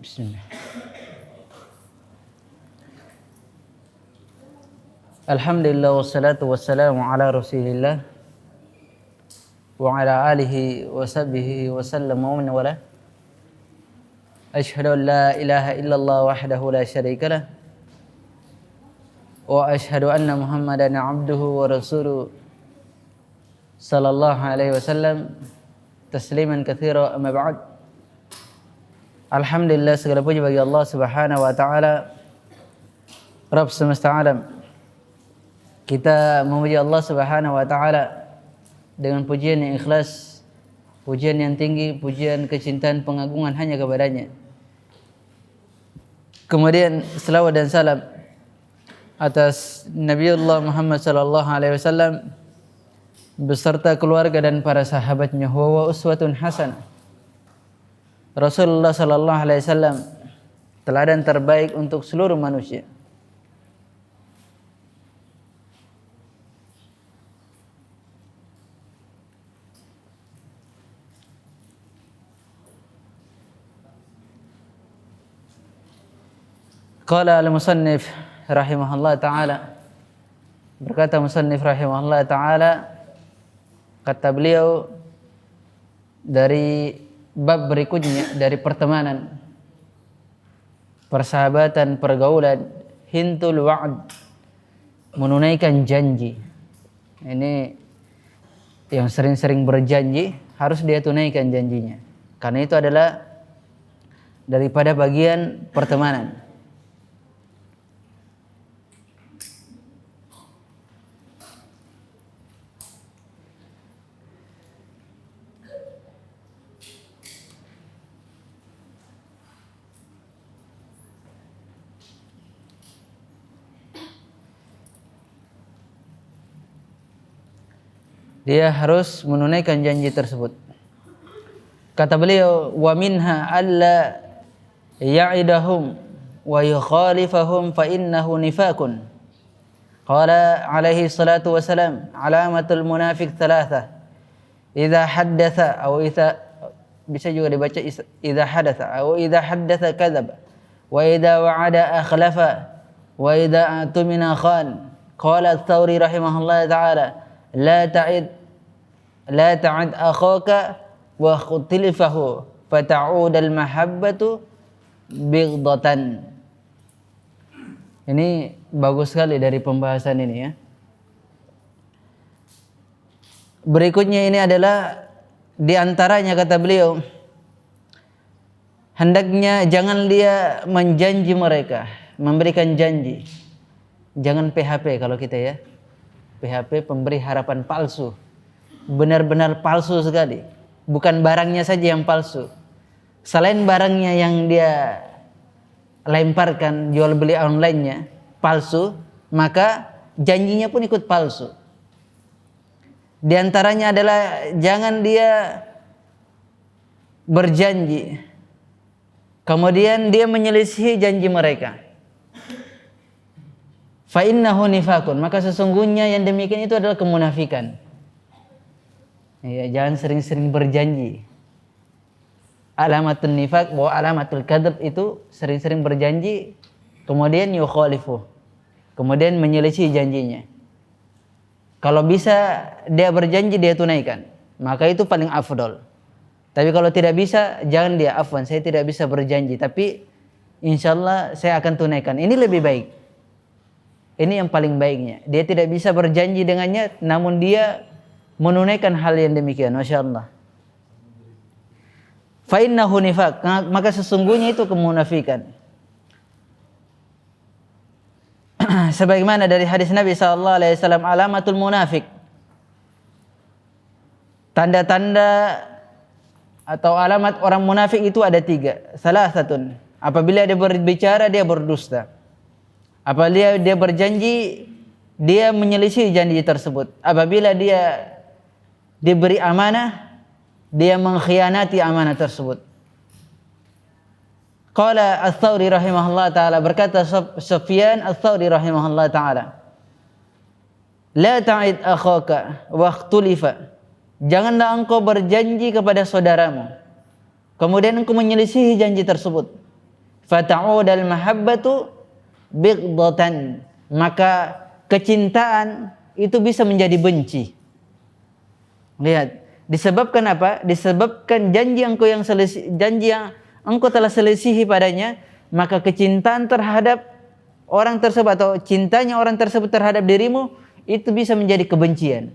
Bismillah. Alhamdulillah wassalatu wassalamu ala Rasulillah wa ala alihi wa sahbihi wa sallam wa man wala. Asyhadu an la ilaha illallah wahdahu la syarika lah wa asyhadu anna Muhammadan abduhu wa rasuluh sallallahu alaihi wasallam tasliman katsira amma ba'd. Alhamdulillah, segala puji bagi Allah Subhanahu wa taala, Rabb semesta alam. Kita memuji Allah Subhanahu wa taala dengan pujian yang ikhlas, pujian yang tinggi, pujian kecintaan pengagungan hanya kepadanya. Kemudian selawat dan salam atas Nabiullah Muhammad sallallahu alaihi wasallam beserta keluarga dan para sahabatnya. Huwa uswatun hasanah. Rasulullah sallallahu alaihi wasallam teladan terbaik untuk seluruh manusia. Qala al-musannif rahimahullah ta'ala, berkata musannif rahimahullah ta'ala, kata beliau dari bab berikutnya dari pertemanan, persahabatan, pergaulan, hintul wa'd, menunaikan janji. Ini yang sering-sering berjanji harus dia tunaikan janjinya, karena itu adalah daripada bagian pertemanan. Dia harus menunaikan janji tersebut. Kata beliau, wa minha alla ya'idahum wa yukhalifahum fa innahu nifakun. Qala alaihi salatu wassalam, alamatul munafiq thalatha, idza haddatha atau idza, bisa juga dibaca idza hadatha, atau idza haddatha kadzaba, wa idza wa'ada akhlafa, wa idza atumina khan. Qala Ats-Tsauri rahimahullah ta'ala, la ta'id akhaka wa khutilifahu fata'ud al-mahabbatu bighdatan. Ini bagus sekali dari pembahasan ini ya. Berikutnya ini adalah di antaranya, kata beliau, hendaknya jangan dia menjanji mereka, memberikan janji. Jangan PHP kalau kita ya. PHP, pemberi harapan palsu. Benar-benar palsu sekali. Bukan barangnya saja yang palsu, selain barangnya yang dia lemparkan jual beli online-nya palsu, maka janjinya pun ikut palsu. Di antaranya adalah jangan dia berjanji kemudian dia menyelisihi janji mereka. Fa innahu nifakun, maka sesungguhnya yang demikian itu adalah kemunafikan. Ya, jangan sering-sering berjanji. Alamatul nifak wa alamatul kadzab itu sering-sering berjanji kemudian yukhalifu, kemudian menyelisih janjinya. Kalau bisa dia berjanji dia tunaikan, maka itu paling afdol. Tapi kalau tidak bisa, jangan dia, afwan saya tidak bisa berjanji tapi insyaallah saya akan tunaikan. Ini lebih baik. Ini yang paling baiknya. Dia tidak bisa berjanji dengannya, namun dia menunaikan hal yang demikian. Masya Allah. Fa innahu nifaq, maka sesungguhnya itu kemunafikan. Sebagaimana dari hadis Nabi SAW, alamatul munafik, tanda-tanda atau alamat orang munafik itu ada 3. Salah satu, apabila dia berbicara dia berdusta. Apabila dia berjanji, dia menyelisih janji tersebut. Apabila dia diberi amanah, dia mengkhianati amanah tersebut. Qala Ats-Tsauri rahimahullah ta'ala, berkata Sufyan Ats-Tsauri rahimahullah ta'ala, la ta'id akhaka waqtulifa, janganlah engkau berjanji kepada saudaramu kemudian engkau menyelisihi janji tersebut. fata'udal mahabbatu bighdatan, maka kecintaan itu bisa menjadi benci. Lihat, disebabkan apa? Disebabkan janji yang engkau telah selisihi padanya, maka kecintaan terhadap orang tersebut atau cintanya orang tersebut terhadap dirimu itu bisa menjadi kebencian.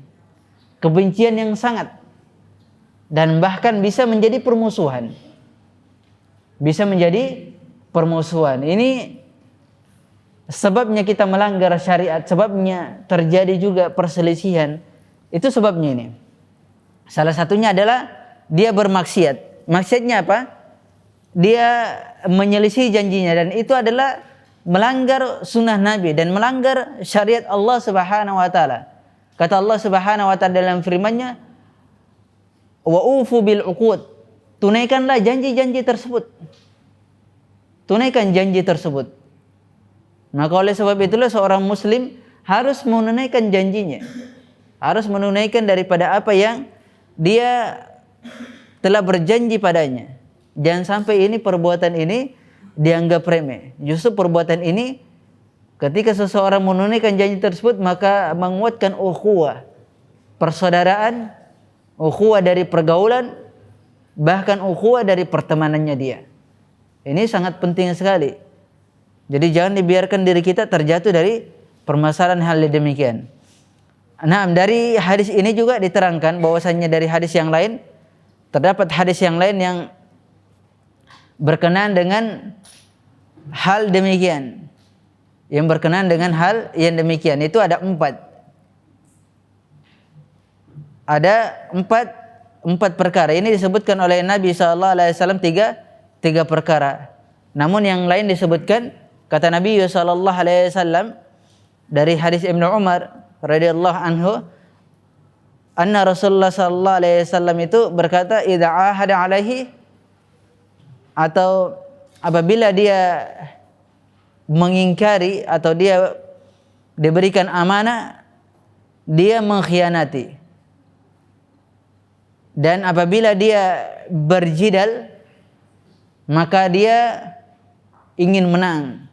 Kebencian yang sangat, dan bahkan bisa menjadi permusuhan. Bisa menjadi permusuhan. Ini sebabnya kita melanggar syariat, sebabnya terjadi juga perselisihan. Itu sebabnya ini. Salah satunya adalah dia bermaksiat. Maksiatnya apa? Dia menyelisih janjinya, dan itu adalah melanggar sunnah Nabi dan melanggar syariat Allah Subhanahu wa taala. Kata Allah Subhanahu wa taala dalam firman-Nya, "Wa ufu bil uqud." Tunaikanlah janji-janji tersebut. Tunaikan janji tersebut. Maka oleh sebab itulah seorang muslim harus menunaikan janjinya. Harus menunaikan daripada apa yang dia telah berjanji padanya. Jangan sampai perbuatan ini dianggap remeh. Justru perbuatan ini, ketika seseorang menunaikan janji tersebut, maka menguatkan ukhuwah, persaudaraan, ukhuwah dari pergaulan, bahkan ukhuwah dari pertemanannya dia. Ini sangat penting sekali. Jadi jangan dibiarkan diri kita terjatuh dari permasalahan hal demikian. Nah, dari hadis ini juga diterangkan bahwasannya dari hadis yang lain, terdapat hadis yang lain yang berkenaan dengan hal demikian. Yang berkenaan dengan hal yang demikian itu ada 4. Ada empat perkara. Ini disebutkan oleh Nabi SAW tiga perkara. Namun yang lain disebutkan, kata Nabi SAW dari hadis Ibnu Umar radhiyallahu anhu, anna Rasulullah sallallahu alaihi wasallam itu berkata, idza ahada alaihi, atau apabila dia mengingkari atau dia diberikan amanah, dia mengkhianati. Dan apabila dia berjidal, maka dia ingin menang.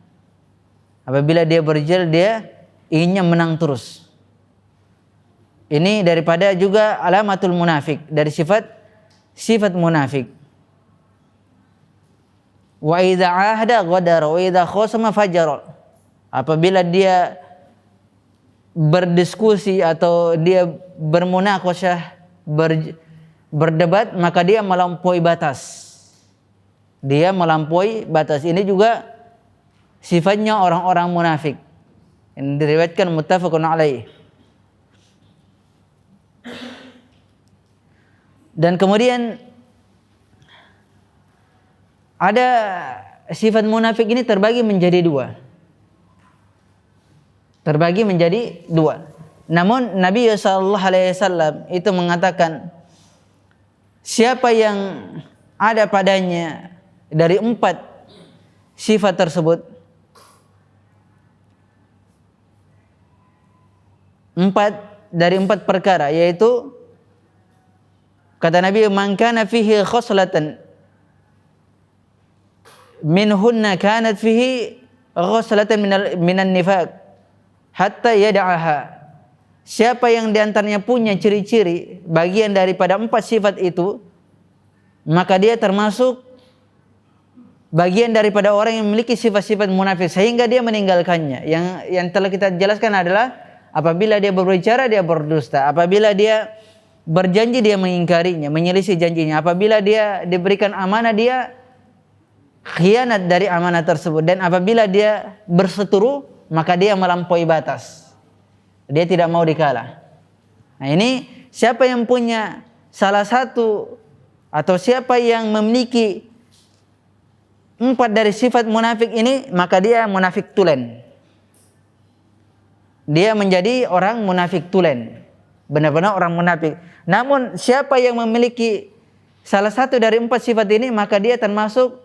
Apabila dia berjidal, dia inginnya menang terus. Ini daripada juga alamatul munafik, dari sifat munafik. Wa idza ahada ghadara wa idza khasama fajara. Apabila dia berdiskusi atau dia bermunaqasyah, berdebat, maka dia melampaui batas. Dia melampaui batas. Ini juga sifatnya orang-orang munafik. Ini diriwayatkan muttafaqun alaih. Dan kemudian ada sifat munafik ini terbagi menjadi 2. Terbagi menjadi 2. Namun Nabi SAW itu mengatakan, siapa yang ada padanya dari 4 sifat tersebut, 4 dari 4 perkara, yaitu kata Nabi, man kana fihi khoslatan minhunna kanat fihi khoslatan minan nifaq hatta yada'aha. Siapa yang diantaranya punya ciri-ciri bagian daripada 4 sifat itu, maka dia termasuk bagian daripada orang yang memiliki sifat-sifat munafik sehingga dia meninggalkannya. Yang telah kita jelaskan adalah apabila dia berbicara, dia berdusta. Apabila dia berjanji, dia mengingkarinya, menyelisih janjinya. Apabila dia diberikan amanah, dia khianat dari amanah tersebut. Dan apabila dia berseteru, maka dia melampaui batas. Dia tidak mau dikalah. Nah, ini siapa yang punya salah satu atau siapa yang memiliki 4 dari sifat munafik ini, maka dia munafik tulen. Dia menjadi orang munafik tulen. Benar-benar orang munafik. Namun siapa yang memiliki salah satu dari 4 sifat ini, maka dia termasuk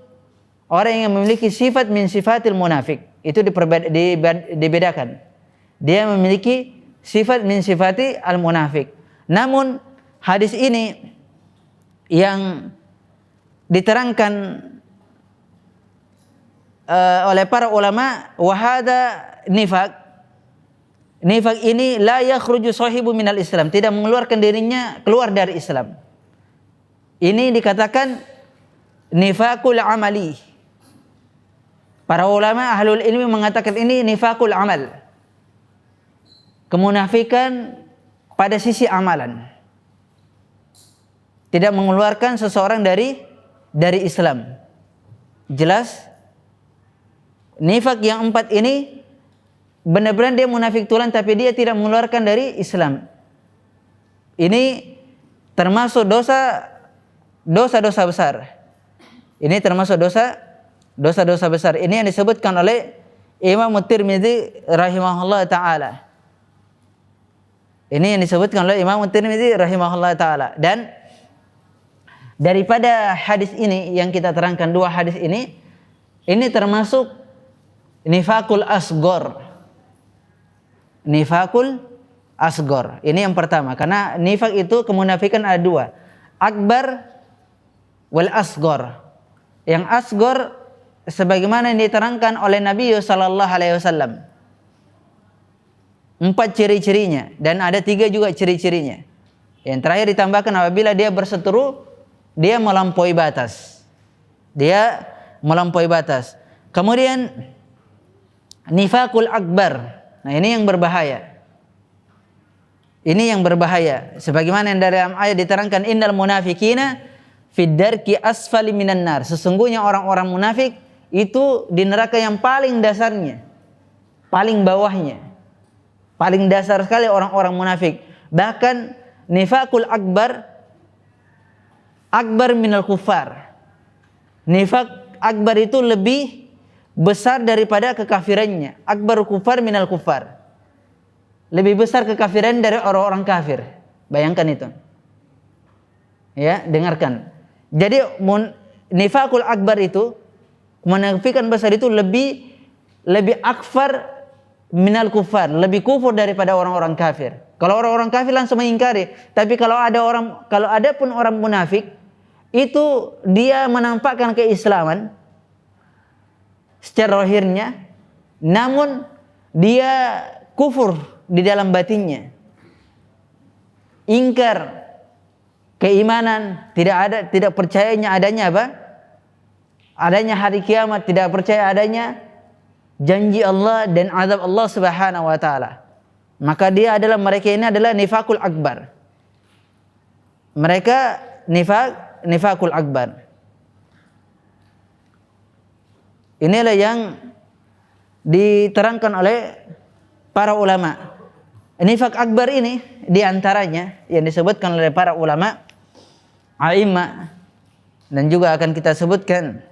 orang yang memiliki sifat min sifatil munafik. Itu dibedakan. Dia memiliki sifat min sifati al munafik. Namun hadis ini yang diterangkan oleh para ulama, wahada nifak. Nifak ini la yakhruju sahibu minal Islam, tidak mengeluarkan dirinya keluar dari Islam. Ini dikatakan nifakul amali. Para ulama ahlul ilmi mengatakan ini nifakul amal. Kemunafikan pada sisi amalan. Tidak mengeluarkan seseorang dari Islam. Jelas? Nifak yang 4 ini benar-benar dia munafik tulen tapi dia tidak mengeluarkan dari Islam. Ini termasuk dosa-dosa besar. Ini termasuk dosa-dosa besar. Ini yang disebutkan oleh Imam Tirmidzi rahimahullah taala. Ini yang disebutkan oleh Imam Tirmidzi rahimahullah taala. Dan daripada hadis ini yang kita terangkan, 2 hadis ini termasuk nifakul asghar. Nifakul asghar. Ini yang pertama, karena nifak itu kemunafikan ada 2. Akbar wal asghar. Yang asghar sebagaimana yang diterangkan oleh Nabi sallallahu alaihi wasallam. 4 ciri-cirinya dan ada 3 juga ciri-cirinya. Yang terakhir ditambahkan apabila dia berseteru, dia melampaui batas. Dia melampaui batas. Kemudian nifakul akbar. Nah, ini yang berbahaya. Ini yang berbahaya. Sebagaimana yang dalam ayat diterangkan, innal munafiqina fid darki asfali minan nar. Sesungguhnya orang-orang munafik itu di neraka yang paling dasarnya, paling bawahnya. Paling dasar sekali orang-orang munafik. Bahkan nifakul akbar minal kufar. Nifak akbar itu lebih besar daripada kekafirannya. Akbar kufar minal kufar. Lebih besar kekafiran dari orang-orang kafir. Bayangkan itu. Ya, dengarkan. Jadi nifakul akbar itu, menafikan besar itu lebih akfar minal kufar, lebih kufur daripada orang-orang kafir. Kalau orang-orang kafir langsung mengingkari, tapi kalau ada pun orang munafik, itu dia menampakkan keislaman secara lahirnya, namun dia kufur di dalam batinnya, ingkar keimanan, tidak percayanya adanya apa? Adanya hari kiamat, tidak percaya adanya janji Allah dan azab Allah Subhanahu wa taala. Maka mereka ini adalah nifakul akbar. Mereka nifakul akbar. Inilah yang diterangkan oleh para ulama. Nifak akbar ini diantaranya yang disebutkan oleh para ulama a'imah, dan juga akan kita sebutkan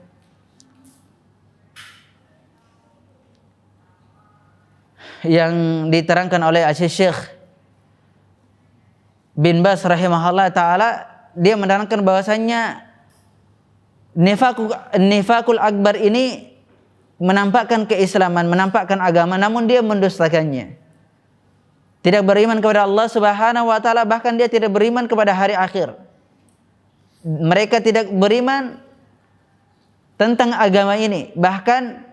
yang diterangkan oleh Syekh bin Baz rahimahullah taala. Dia menerangkan bahwasannya nifakul akbar ini menampakkan keislaman, menampakkan agama, namun dia mendustakannya. Tidak beriman kepada Allah Subhanahu wa taala, bahkan dia tidak beriman kepada hari akhir. Mereka tidak beriman tentang agama ini, bahkan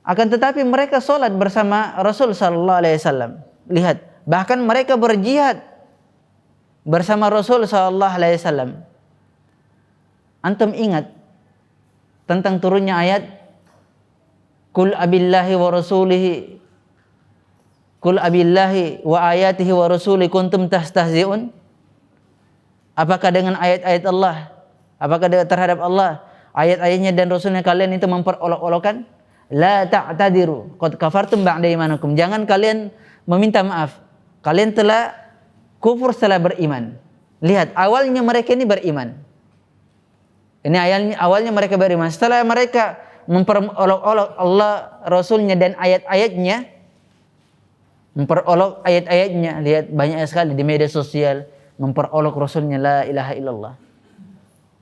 akan tetapi mereka sholat bersama Rasul sallallahu alaihi wasallam. Lihat, bahkan mereka berjihad bersama Rasul sallallahu alaihi wasallam. Antum ingat tentang turunnya ayat Qul abillahi wa rasulihi Qul abillahi wa ayatihi wa rasulihi kuntum tastahzi'un. Apakah dengan ayat-ayat Allah, apakah terhadap Allah, ayat-ayatnya dan rasulnya kalian itu memperolok-olokan? La ta'tadiru qad kafartum ba'da imanikum. Jangan kalian meminta maaf, kalian telah kufur setelah beriman. Lihat, awalnya mereka ini beriman. Ini awalnya mereka beriman. Setelah mereka memperolok-olok Allah, Rasulnya dan ayat-ayatnya, memperolok ayat-ayatnya. Lihat, banyak sekali di media sosial memperolok Rasulnya, la ilaha illallah.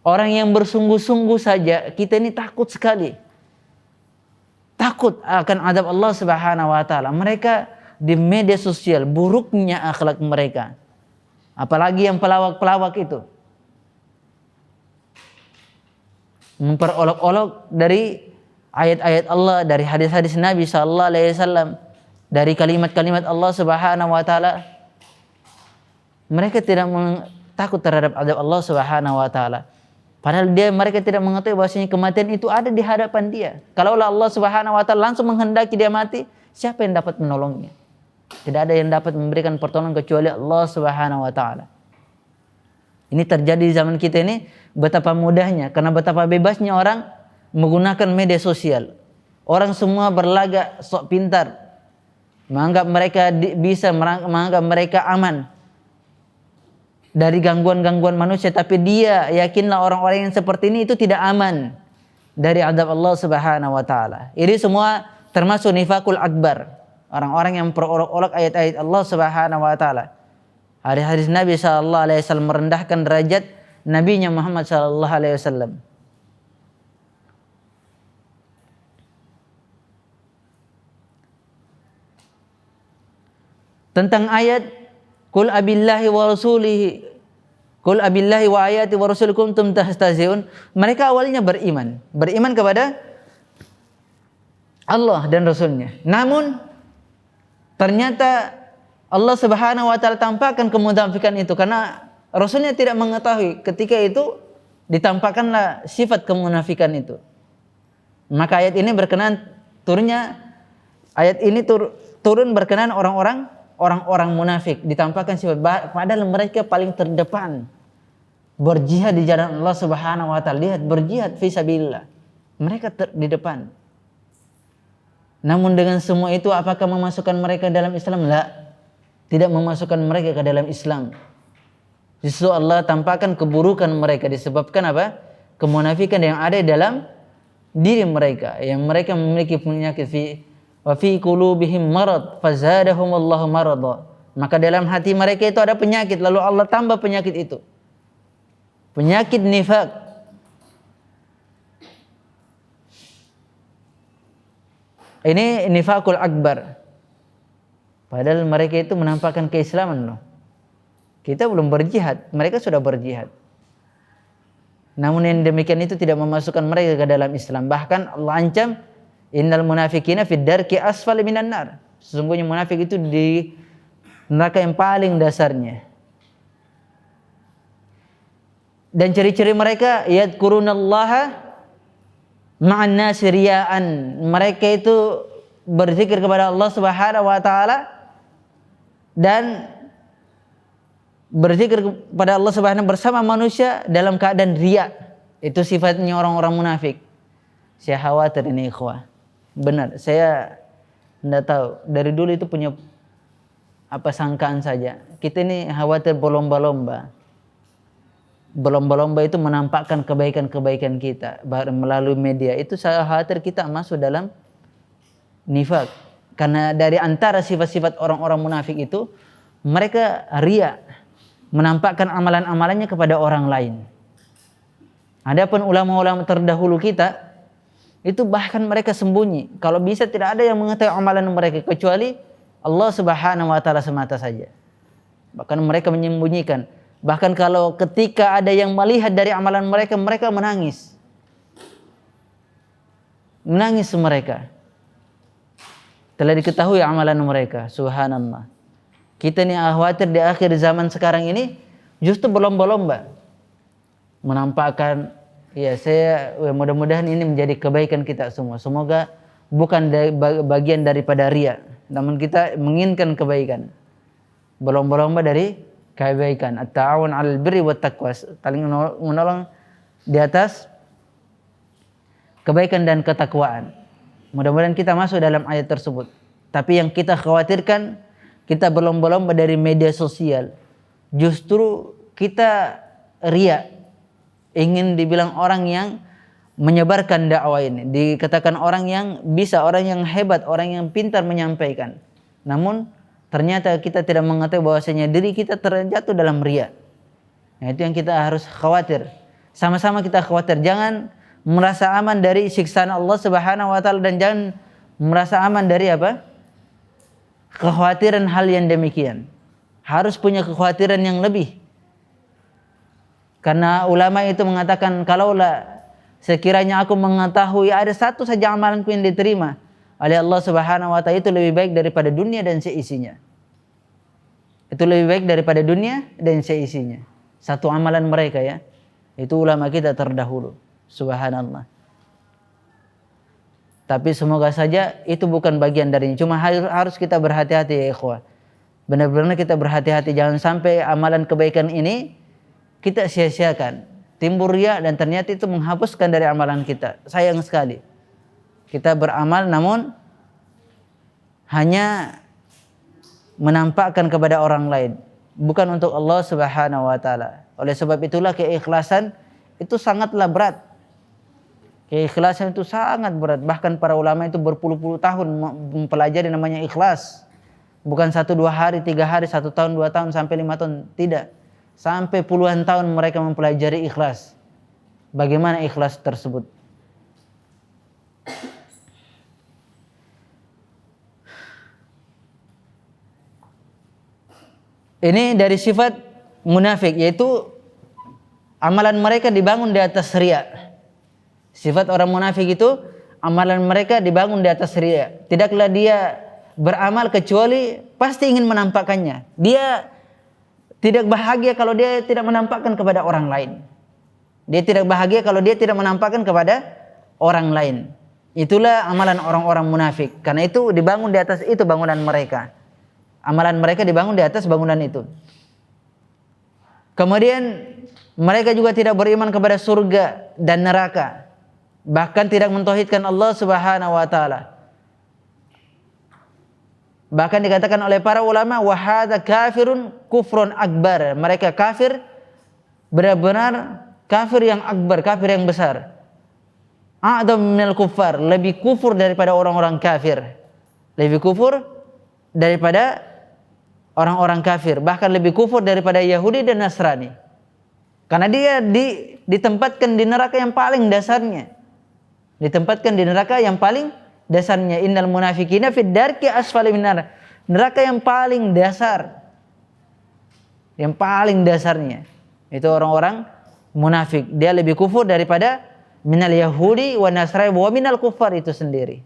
Orang yang bersungguh-sungguh saja, kita ini takut sekali, takut akan azab Allah Subhanahu wa taala. Mereka di media sosial, buruknya akhlak mereka. Apalagi yang pelawak-pelawak itu, memperolok-olok dari ayat-ayat Allah, dari hadis-hadis Nabi sallallahu alaihi wasallam, dari kalimat-kalimat Allah Subhanahu wa taala, mereka tidak takut terhadap azab Allah Subhanahu wa taala. Padahal mereka tidak mengetahui bahwasanya kematian itu ada di hadapan dia. Kalau Allah Subhanahu wa taala langsung menghendaki dia mati, siapa yang dapat menolongnya? Tidak ada yang dapat memberikan pertolongan kecuali Allah Subhanahu wa taala. Ini terjadi di zaman kita ini, betapa mudahnya, karena betapa bebasnya orang menggunakan media sosial. Orang semua berlagak sok pintar, menganggap mereka menganggap mereka aman dari gangguan-gangguan manusia, tapi dia yakinlah orang-orang yang seperti ini itu tidak aman dari azab Allah Subhanahu wa taala. Ini semua termasuk nifakul akbar, orang-orang yang memperolok-olok ayat-ayat Allah Subhanahu wa taala. Hadis-hadis Nabi sallallahu alaihi wasallam merendahkan derajat nabinya Muhammad sallallahu alaihi wasallam. Tentang ayat Qul abillahi wa rasulihi, Qul abillahi wa ayati wa rasulikum kuntum tahtazi'un. Mereka awalnya beriman kepada Allah dan Rasulnya. Namun ternyata Allah Subhanahu wa taala tampakkan kemunafikan itu karena Rasulnya tidak mengetahui. Ketika itu ditampakkanlah sifat kemunafikan itu. Maka ayat ini berkenan turunnya, ayat ini turun berkenan orang-orang munafik, ditampakkan sifat, padahal mereka paling terdepan berjihad di jalan Allah Subhanahu wa taala. Lihat, berjihad fi sabilillah, mereka di depan. Namun dengan semua itu apakah memasukkan mereka dalam Islam? La, tidak memasukkan mereka ke dalam Islam. Justru Allah tampakkan keburukan mereka disebabkan apa? Kemunafikan yang ada dalam diri mereka, yang mereka memiliki penyakit wa fi qulubihim marad fazadahumullahu marada. Maka dalam hati mereka itu ada penyakit, lalu Allah tambah penyakit itu, penyakit nifak. Ini nifakul akbar. Padahal mereka itu menampakkan keislaman loh. Kita belum berjihad, mereka sudah berjihad. Namun yang demikian itu tidak memasukkan mereka ke dalam Islam. Bahkan Allah ancam, innal munafiqina fid darki asfali minan nar. Sesungguhnya munafik itu di neraka yang paling dasarnya. Dan ciri-ciri mereka, yadkurunallaha ma'an nasi riya'an. Mereka itu berzikir kepada Allah Subhanahu wa taala dan berzikir kepada Allah Subhanahu bersama manusia dalam keadaan riya. Itu sifatnya orang-orang munafik. Saya khawatir ini ikhwah. Benar, saya tidak tahu. Dari dulu itu punya apa sangkaan saja. Kita ini khawatir berlomba-lomba. Berlomba-lomba itu menampakkan kebaikan-kebaikan kita melalui media. Itu saya khawatir kita masuk dalam nifak. Karena dari antara sifat-sifat orang-orang munafik itu, mereka riya, menampakkan amalan-amalannya kepada orang lain. Adapun ulama-ulama terdahulu kita, itu bahkan mereka sembunyi. Kalau bisa tidak ada yang mengetahui amalan mereka kecuali Allah Subhanahu wa taala semata saja. Bahkan mereka menyembunyikan. Bahkan kalau ketika ada yang melihat dari amalan mereka, mereka menangis. Menangis mereka. Telah diketahui amalan mereka, subhanallah. Kita ni khawatir di akhir zaman sekarang ini justru berlomba-lomba menampakkan. Ya, saya mudah-mudahan ini menjadi kebaikan kita semua. Semoga bukan bagian daripada riya, namun kita menginginkan kebaikan. Berlomba-lomba dari kebaikan. At-ta'awun 'alal birri wat taqwa, saling menolong di atas kebaikan dan ketakwaan. Mudah-mudahan kita masuk dalam ayat tersebut. Tapi yang kita khawatirkan, kita berlomba-lomba dari media sosial. Justru kita riya, ingin dibilang orang yang menyebarkan dakwah ini, dikatakan orang yang bisa, orang yang hebat, orang yang pintar menyampaikan. Namun ternyata kita tidak mengetahui bahwasanya diri kita terjatuh dalam riya. Nah, itu yang kita harus khawatir. Sama-sama kita khawatir. Jangan merasa aman dari siksaan Allah Subhanahu wa taala dan jangan merasa aman dari apa? Kekhawatiran hal yang demikian. Harus punya kekhawatiran yang lebih. Karena ulama itu mengatakan kalaulah sekiranya aku mengetahui ada satu saja amalanku yang diterima oleh Allah Subhanahu wa taala, itu lebih baik daripada dunia dan seisinya. Itu lebih baik daripada dunia dan seisinya. Satu amalan mereka ya. Itu ulama kita terdahulu. Subhanallah. Tapi semoga saja itu bukan bagian darinya. Cuma harus kita berhati-hati ya ikhwah. Benar-benar kita berhati-hati. Jangan sampai amalan kebaikan ini kita sia-siakan. Timbul riya dan ternyata itu menghapuskan dari amalan kita. Sayang sekali. Kita beramal namun hanya menampakkan kepada orang lain. Bukan untuk Allah Subhanahu wa taala. Oleh sebab itulah keikhlasan itu sangatlah berat. Keikhlasan itu sangat berat. Bahkan para ulama itu berpuluh-puluh tahun mempelajari namanya ikhlas. Bukan 1-2 hari, 3 hari, 1 tahun, 2 tahun, sampai 5 tahun. Tidak. Sampai puluhan tahun mereka mempelajari ikhlas. Bagaimana ikhlas tersebut? Ini dari sifat munafik, yaitu amalan mereka dibangun di atas riya. Sifat orang munafik itu amalan mereka dibangun di atas riya. Tidaklah dia beramal kecuali pasti ingin menampakkannya. Dia tidak bahagia kalau dia tidak menampakkan kepada orang lain. Dia tidak bahagia kalau dia tidak menampakkan kepada orang lain. Itulah amalan orang-orang munafik. Karena itu dibangun di atas itu bangunan mereka. Amalan mereka dibangun di atas bangunan itu. Kemudian mereka juga tidak beriman kepada surga dan neraka. Bahkan tidak mentauhidkan Allah Subhanahu wa taala. Bahkan dikatakan oleh para ulama, wa hadza kafirun kufrun akbar. Mereka kafir, benar-benar kafir yang akbar, kafir yang besar. A'dham minal kuffar, lebih kufur daripada orang-orang kafir. Lebih kufur daripada orang-orang kafir, bahkan lebih kufur daripada Yahudi dan Nasrani. Karena dia ditempatkan di neraka yang paling dasarnya. Ditempatkan di neraka yang paling dasarnya. Innal munafiqina fid darki asfali minar. Neraka yang paling dasar. Yang paling dasarnya. Itu orang-orang munafik. Dia lebih kufur daripada minal Yahudi wa Nasrani wa minal kuffar itu sendiri.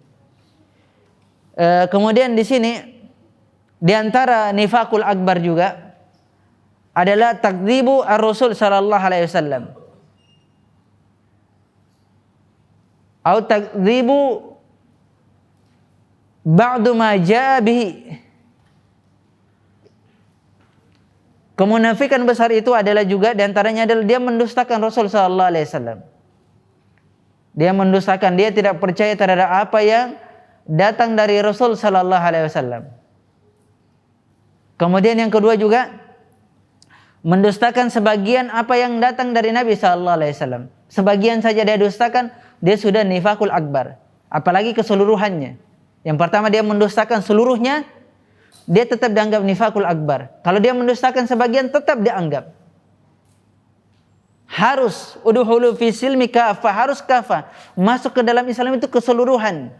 Kemudian di sini di antara nifakul akbar juga adalah takdzibu ar-Rasul sallallahu alaihi wasallam. Atau takdzibu ba'du ma jaa bihi. Kemunafikan besar itu adalah juga di antaranya adalah dia mendustakan Rasul sallallahu alaihi wasallam. Dia mendustakan, dia tidak percaya terhadap apa yang datang dari Rasul sallallahu alaihi wasallam. Kemudian yang kedua juga mendustakan sebagian apa yang datang dari Nabi sallallahu alaihi wasallam. Sebagian saja dia dustakan, dia sudah nifakul akbar. Apalagi keseluruhannya. Yang pertama dia mendustakan seluruhnya, dia tetap dianggap nifakul akbar. Kalau dia mendustakan sebagian, tetap dianggap. Harus udhulu fi silmi kafah, harus kafah. Masuk ke dalam Islam itu keseluruhan.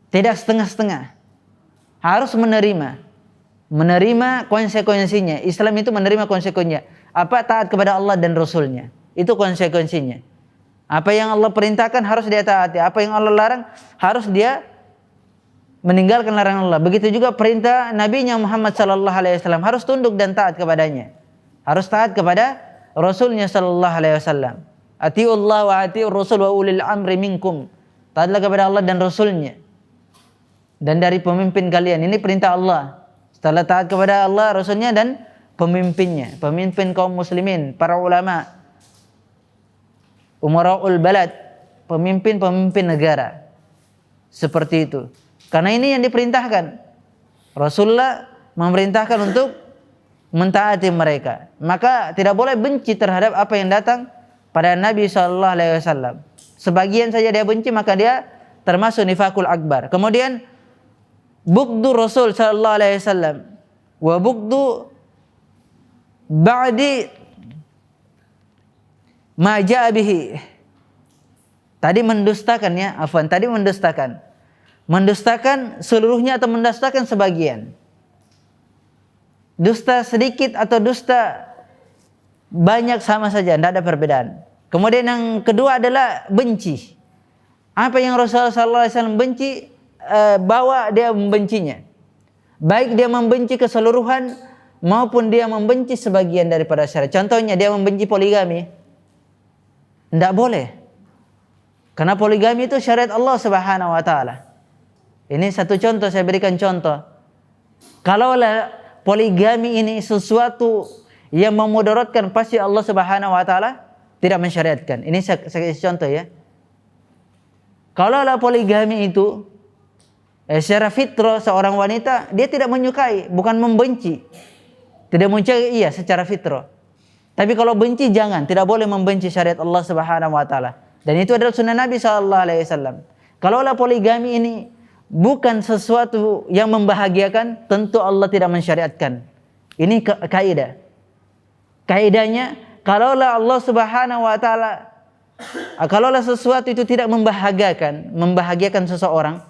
Tidak setengah-setengah. Harus menerima konsekuensinya. Islam itu menerima konsekuensinya. Apa? Taat kepada Allah dan Rasulnya. Itu konsekuensinya. Apa yang Allah perintahkan harus dia taati. Apa yang Allah larang harus dia meninggalkan larangan Allah. Begitu juga perintah Nabi-Nya Muhammad sallallahu alaihi wasallam, harus tunduk dan taat kepadanya. Harus taat kepada Rasulnya sallallahu alaihi wasallam. Atiullah wa atiur Rasul wa ulil amri minkum. Taatlah kepada Allah dan Rasulnya. Dan dari pemimpin kalian. Ini perintah Allah. Setelah taat kepada Allah, Rasulnya dan pemimpinnya, pemimpin kaum muslimin, para ulama, umara'ul balad, pemimpin-pemimpin negara. Seperti itu. Karena ini yang diperintahkan. Rasulullah memerintahkan untuk mentaati mereka. Maka tidak boleh benci terhadap apa yang datang pada Nabi sallallahu alaihi wasallam. Sebagian saja dia benci, maka dia termasuk nifakul akbar. Kemudian bugdu Rasul sallallahu alaihi wasallam wa bugdu ba'di ma jaa bihi. Tadi mendustakan ya, afwan, tadi mendustakan. Mendustakan seluruhnya atau mendustakan sebagian. Dusta sedikit atau dusta banyak sama saja, tidak ada perbedaan. Kemudian yang kedua adalah benci. Apa yang Rasulullah SAW benci, bawa dia membencinya. Baik dia membenci keseluruhan maupun dia membenci sebagian daripada syariat. Contohnya dia membenci poligami. Tidak boleh. Karena poligami itu syariat Allah Subhanahu wa taala. Ini satu contoh, saya berikan contoh. Kalaulah poligami ini sesuatu yang memudaratkan, pasti Allah Subhanahu wa taala tidak mensyariatkan. Ini saya kasih contoh ya. Kalaulah poligami itu secara fitrah seorang wanita dia tidak menyukai, bukan membenci. Tidak menyukai iya secara fitrah. Tapi kalau benci jangan, tidak boleh membenci syariat Allah Subhanahu wa taala. Dan itu adalah sunnah Nabi sallallahu alaihi wasallam. Kalaulah poligami ini bukan sesuatu yang membahagiakan, tentu Allah tidak mensyariatkan. Ini kaidah. Kaidahnya, kalaulah Allah Subhanahu wa taala, kalaulah sesuatu itu tidak membahagiakan seseorang,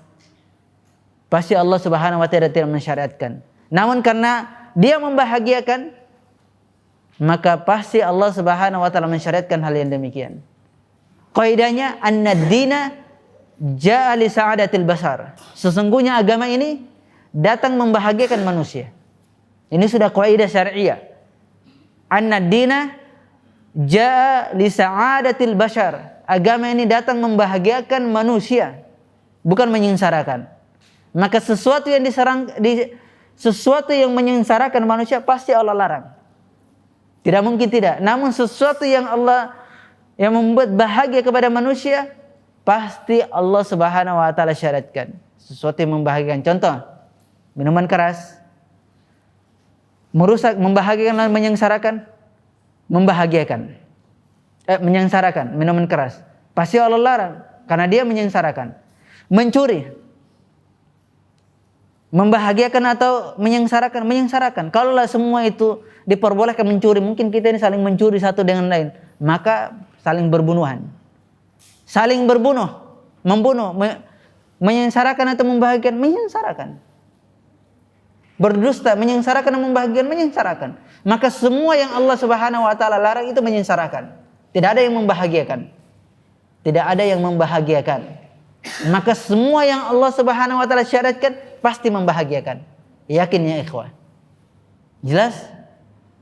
pasti Allah Subhanahu wa taala tidak mensyariatkan. Namun karena dia membahagiakan, maka pasti Allah Subhanahu wa taala mensyariatkan hal yang demikian. Kaidahnya, annad-dina ja'a li sa'adatil basar. Sesungguhnya agama ini datang membahagiakan manusia. Ini sudah kaidah syariah. Annad-dina ja'a li sa'adatil bashar. Agama ini datang membahagiakan manusia, bukan menyengsarakan. Maka sesuatu yang menyengsarakan manusia pasti Allah larang. Tidak mungkin tidak. Namun sesuatu yang membuat bahagia kepada manusia, pasti Allah Subhanahu wa taala syaratkan. Sesuatu yang membahagiakan. Contoh, minuman keras. Merusak, membahagiakan dan menyengsarakan. Menyengsarakan minuman keras. Pasti Allah larang karena dia menyengsarakan. Mencuri, membahagiakan atau menyengsarakan? Menyengsarakan. Kalaulah semua itu diperbolehkan mencuri, mungkin kita ini saling mencuri satu dengan lain, maka saling berbunuhan. Saling berbunuh, membunuh, menyengsarakan atau membahagiakan? Menyengsarakan. Berdusta, menyengsarakan dan membahagiakan? Menyengsarakan. Maka semua yang Allah Subhanahu wa taala larang itu menyengsarakan. Tidak ada yang membahagiakan. Tidak ada yang membahagiakan. Maka semua yang Allah Subhanahu wa taala syaratkan pasti membahagiakan. Yakin ya ikhwah? Jelas?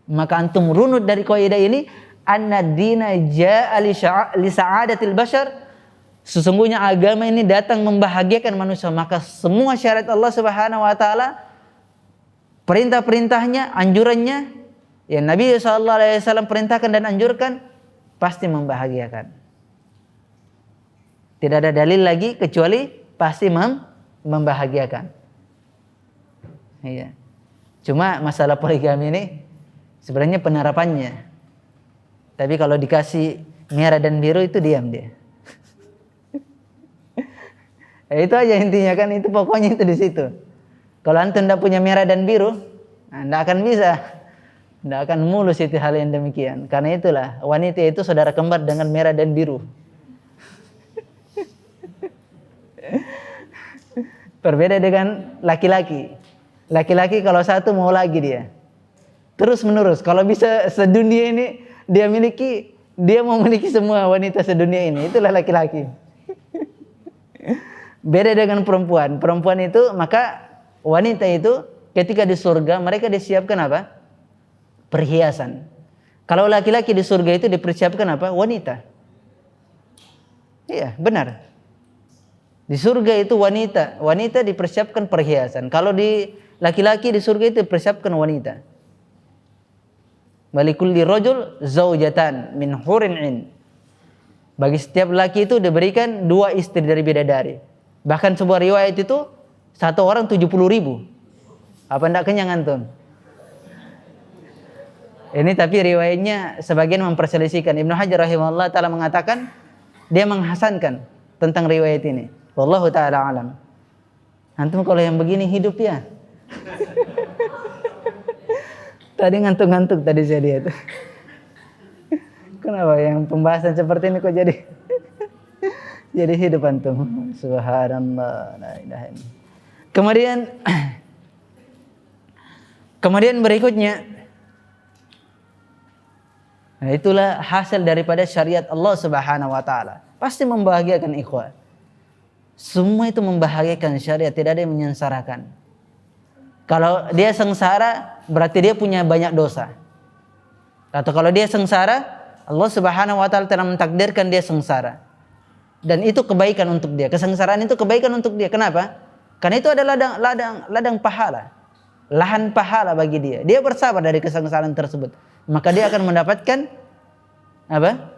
Maka antum runut dari kaidah ini, annad-dina ja'a li sa'adatil bashar. Sesungguhnya agama ini datang membahagiakan manusia. Maka semua syariat Allah Subhanahu wa taala, perintah-perintahnya, anjurannya yang Nabi sallallahu alaihi wasallam perintahkan dan anjurkan, pasti membahagiakan. Tidak ada dalil lagi kecuali pasti membahagiakan. Iya. Cuma masalah poligami ini sebenarnya penerapannya. Tapi kalau dikasih merah dan biru itu diam dia. Itu aja intinya kan, itu pokoknya itu di situ. Kalau antum tidak punya merah dan biru, tidak akan bisa, tidak akan mulus itu hal yang demikian. Karena itulah wanita itu saudara kembar dengan merah dan biru. Berbeda dengan laki-laki. Laki-laki kalau satu mau lagi dia terus menerus. Kalau bisa sedunia ini dia miliki, dia mau memiliki semua wanita sedunia ini. Itulah laki-laki. Beda dengan perempuan. Perempuan itu, maka wanita itu ketika di surga mereka disiapkan apa? Perhiasan. Kalau laki-laki di surga itu dipersiapkan apa? Wanita. Iya, benar. Di surga itu wanita dipersiapkan perhiasan. Kalau di laki-laki di surga itu dipersiapkan wanita. Walikulli rajul zaujatan min hurin 'ain. Bagi setiap laki itu diberikan 2 istri dari bidadari. Bahkan sebuah riwayat itu satu orang 70.000. Apa enggak kenyang antum? Ini tapi riwayatnya sebagian memperselisihkan. Ibnu Hajar rahimahullah taala mengatakan dia menghasankan tentang riwayat ini. Wallahu taala alam. Antum kalau yang begini hidup ya. Tadi ngantuk-ngantuk tadi saya lihat. Kenapa yang pembahasan seperti ini kok jadi hidup antum? Subhanallah, la ilaha illallah. Kemudian berikutnya Nah, itulah hasil daripada syariat Allah Subhanahu wa taala. Pasti membahagiakan ikhwan. Semua itu membahagiakan syariat, tidak ada yang menyengsarakan. Kalau dia sengsara, berarti dia punya banyak dosa. Atau kalau dia sengsara, Allah Subhanahu wa taala telah mentakdirkan dia sengsara. Dan itu kebaikan untuk dia. Kesengsaraan itu kebaikan untuk dia. Kenapa? Karena itu adalah ladang pahala. Lahan pahala bagi dia. Dia bersabar dari kesengsaraan tersebut. Maka dia akan mendapatkan apa?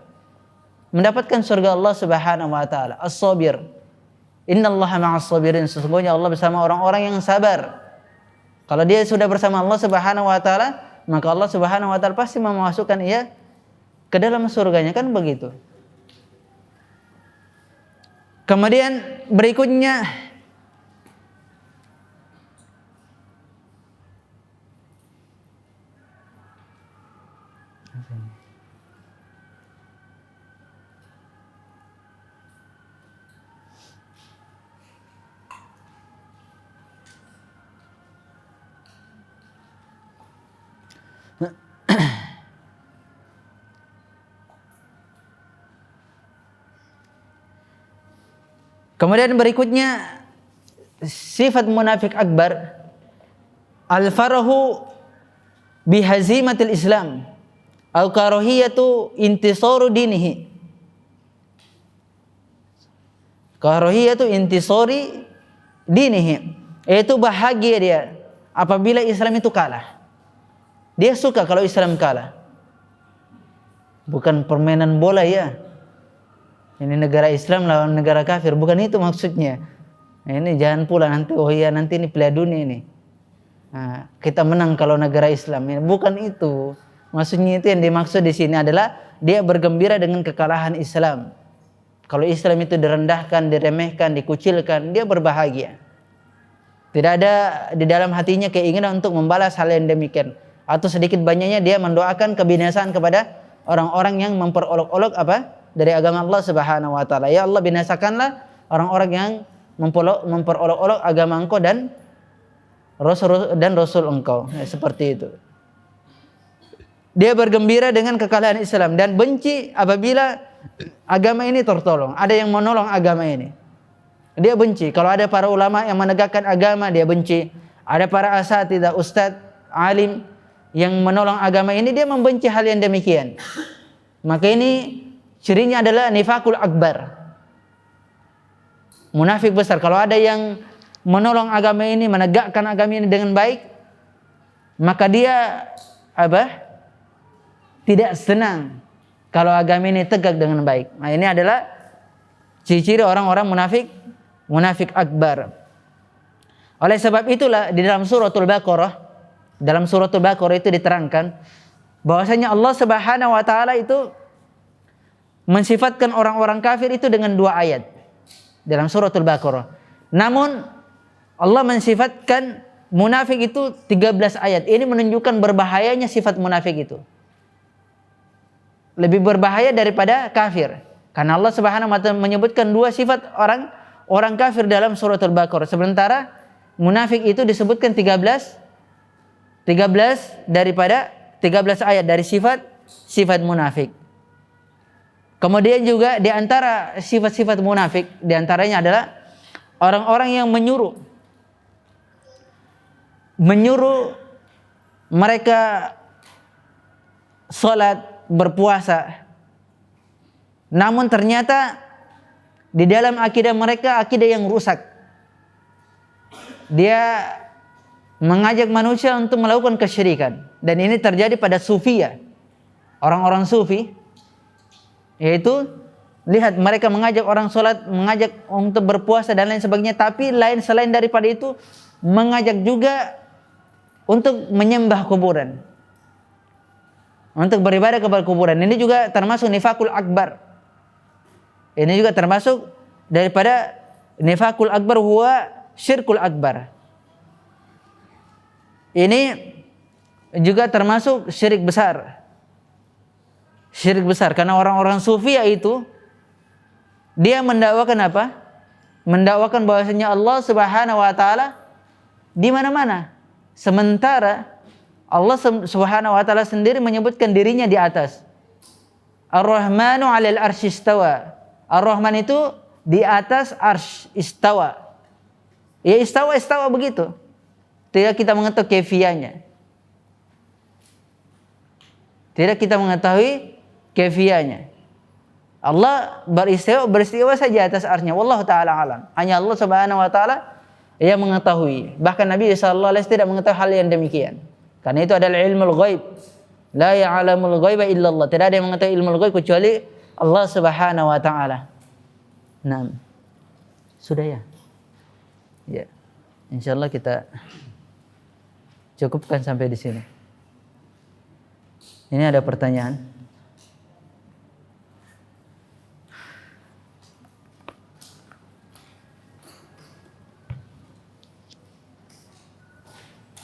Mendapatkan surga Allah Subhanahu wa taala. As-sabir. Innallaha ma'as sabirin. Sesungguhnya Allah bersama orang-orang yang sabar. Kalau dia sudah bersama Allah Subhanahu wa taala, maka Allah Subhanahu wa taala pasti memasukkan ia ke dalam surganya, kan begitu. Kemudian berikutnya kemudian berikutnya sifat munafik akbar, al-farahu bihazimatil Islam au karahiyatu intisaru dinihi. Karahiyatu intisari dinihi, yaitu bahagia dia apabila Islam itu kalah. Dia suka kalau Islam kalah. Bukan permainan bola ya. Ini negara Islam lawan negara kafir, bukan itu maksudnya. Nah, ini jangan pula nanti, oh iya nanti ini Piala Dunia ini. Nah, kita menang kalau negara Islam. Ini bukan itu. Maksudnya itu yang dimaksud di sini adalah dia bergembira dengan kekalahan Islam. Kalau Islam itu direndahkan, diremehkan, dikucilkan, dia berbahagia. Tidak ada di dalam hatinya keinginan untuk membalas hal yang demikian. Atau sedikit banyaknya dia mendoakan kebinasaan kepada orang-orang yang memperolok-olok apa? Dari agama Allah Subhanahu wa taala. Ya Allah, binasakanlah orang-orang yang memperolok-olok agama Engkau dan Rasul Engkau. Ya, seperti itu. Dia bergembira dengan kekalahan Islam dan benci apabila agama ini tertolong. Ada yang menolong agama ini. Dia benci. Kalau ada para ulama yang menegakkan agama, dia benci. Ada para asatidzah, ustadz, alim yang menolong agama ini, dia membenci hal yang demikian. Maka ini cirinya adalah nifakul akbar. Munafik besar. Kalau ada yang menolong agama ini, menegakkan agama ini dengan baik, maka dia apa? Tidak senang kalau agama ini tegak dengan baik. Nah, ini adalah ciri-ciri orang-orang munafik akbar. Oleh sebab itulah di dalam suratul Baqarah itu diterangkan bahwasanya Allah Subhanahu wa taala itu mensifatkan orang-orang kafir itu dengan 2 ayat dalam suratul Baqarah. Namun Allah mensifatkan munafik itu 13 ayat. Ini menunjukkan berbahayanya sifat munafik itu. Lebih berbahaya daripada kafir. Karena Allah Subhanahu wa taala menyebutkan 2 sifat orang kafir dalam suratul Baqarah. Sementara munafik itu disebutkan 13 ayat dari sifat munafik. Kemudian juga di antara sifat-sifat munafik, di antaranya adalah orang-orang yang menyuruh mereka salat, berpuasa. Namun ternyata di dalam akidah mereka akidah yang rusak. Dia mengajak manusia untuk melakukan kesyirikan, dan ini terjadi pada sufia. Orang-orang sufi yaitu lihat mereka mengajak orang sholat, mengajak untuk berpuasa dan lain sebagainya, tapi selain daripada itu mengajak juga untuk menyembah kuburan, untuk beribadah kepada kuburan. Ini juga termasuk nifakul akbar. Ini juga termasuk daripada nifakul akbar, huwa syirkul akbar. Ini juga termasuk syirik besar. Syirik besar, karena orang-orang sufi itu dia mendakwakan apa? Mendakwakan bahwasanya Allah Subhanahu wa taala di mana-mana. Sementara Allah Subhanahu wa taala sendiri menyebutkan dirinya di atas. Ar-Rahmanu 'alal arsy istawa. Ar-Rahman itu di atas arsy istawa. Ya istawa begitu. Tidak kita mengetahui kefianya. Tidak kita mengetahui kefianya. Allah beristiwa saja atas arsy-Nya. Wallahu taala alam. Hanya Allah Subhanahu wa taala yang mengetahui. Bahkan Nabi sallallahu alaihi wasallam tidak mengetahui hal yang demikian. Karena itu adalah ilmul ghaib. La ya'lamul ghaiba illallah. Tidak ada yang mengetahui ilmu ghaib kecuali Allah Subhanahu wa taala. Nah. Sudah ya? Ya. Insyaallah kita cukupkan sampai di sini. Ini ada pertanyaan.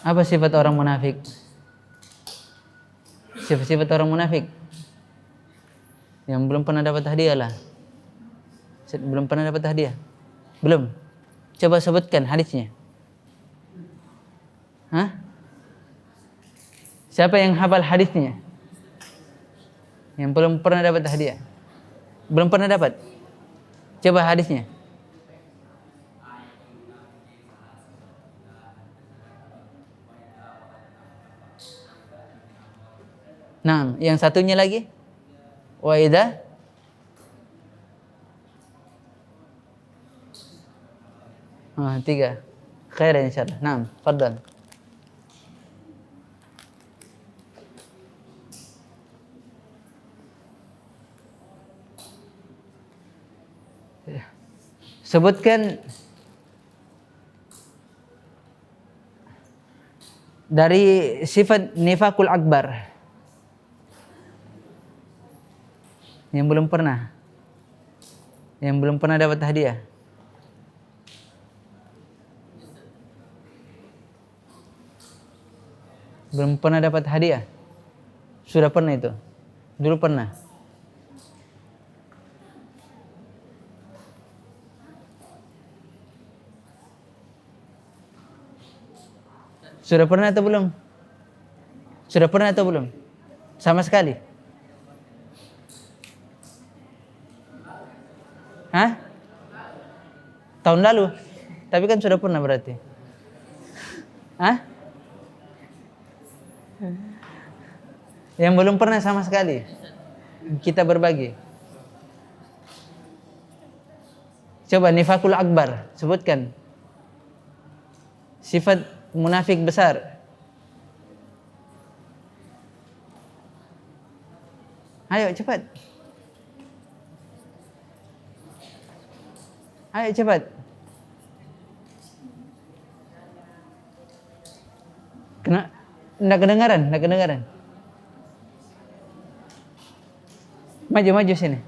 Apa sifat orang munafik? Sifat-sifat orang munafik yang belum pernah dapat hadiah lah. Belum pernah dapat hadiah? Belum? Coba sebutkan hadisnya. Hah? Siapa yang hafal hadisnya? Yang belum pernah dapat hadiah? Belum pernah dapat? Coba hadisnya. Nah, yang satunya lagi? Wa idza tiga. Khair insyaallah. Naam, fadhal. Sebutkan dari sifat nifakul akbar yang belum pernah dapat hadiah. Belum pernah dapat hadiah. Sudah pernah itu. Dulu pernah. Sudah pernah atau belum? Sudah pernah atau belum? Sama sekali. Hah? Tahun lalu? Tapi kan sudah pernah berarti. Hah? Yang belum pernah sama sekali. Kita berbagi. Coba nifakul akbar, sebutkan. Sifat munafik besar. Ayo cepat. Ayo cepat. Nggak kedengaran. Maju sini.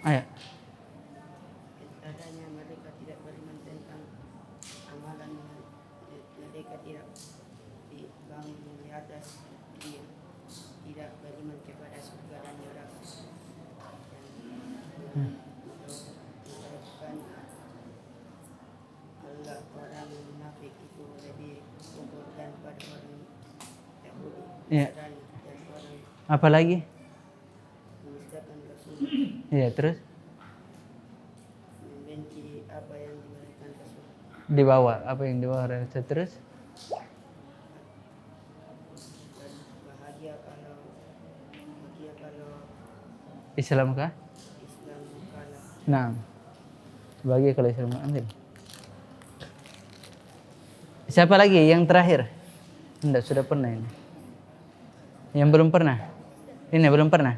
Ayo. Adanya mereka tidak beriman tentang amalan mereka tidak dibangun di atas dia, tidak beriman kepada surga dan neraka. Menyebabkan Allah orang munafik itu lebih kufur daripada orang Yahudi dan orang Apa lagi? mendustakan Rasul. Iya, terus Membenci apa yang diberikan Rasul. dibawa, apa yang dibawa Rasul, terus Bahagia kalau Islam kah? Islam kalah. Nah, bagi kalau Islam ambil. Siapa lagi yang terakhir? Enggak, sudah pernah ini. Yang belum pernah? Ini belum pernah.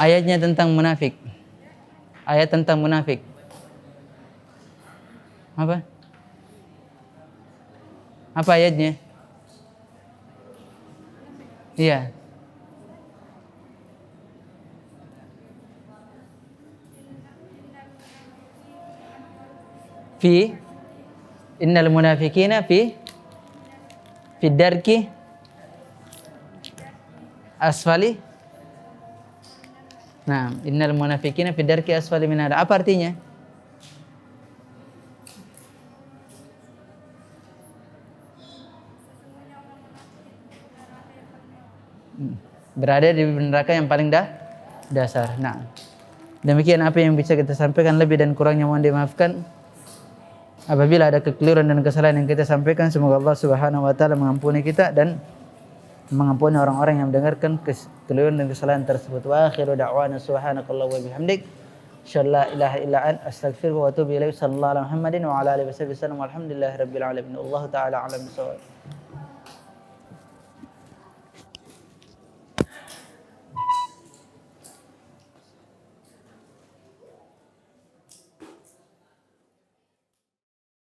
Ayatnya tentang munafik. Ayat tentang munafik. Apa? Apa ayatnya? Iya. Innal munafiqina fi darki asfali Nah, innal munafiqina fi darki asfali minar. Apa artinya? Berada di neraka yang paling dasar. Nah, demikian apa yang bisa kita sampaikan, lebih dan kurangnya mohon dimaafkan. Apabila ada kekeliruan dan kesalahan yang kita sampaikan, semoga Allah Subhanahu wa taala mengampuni kita dan mengampuni orang-orang yang mendengarkan kekeliruan dan kesalahan tersebut. Wa akhiru da'wana subhanakallah wa bihamdik asyhadu la ilaha illa anta astaghfiruka wa atubu ilaik. Sallallahu alaihi Muhammadin wa ala alihi wasallam. Walhamdulillahirabbil alamin. Wallahu taala alam bisawab.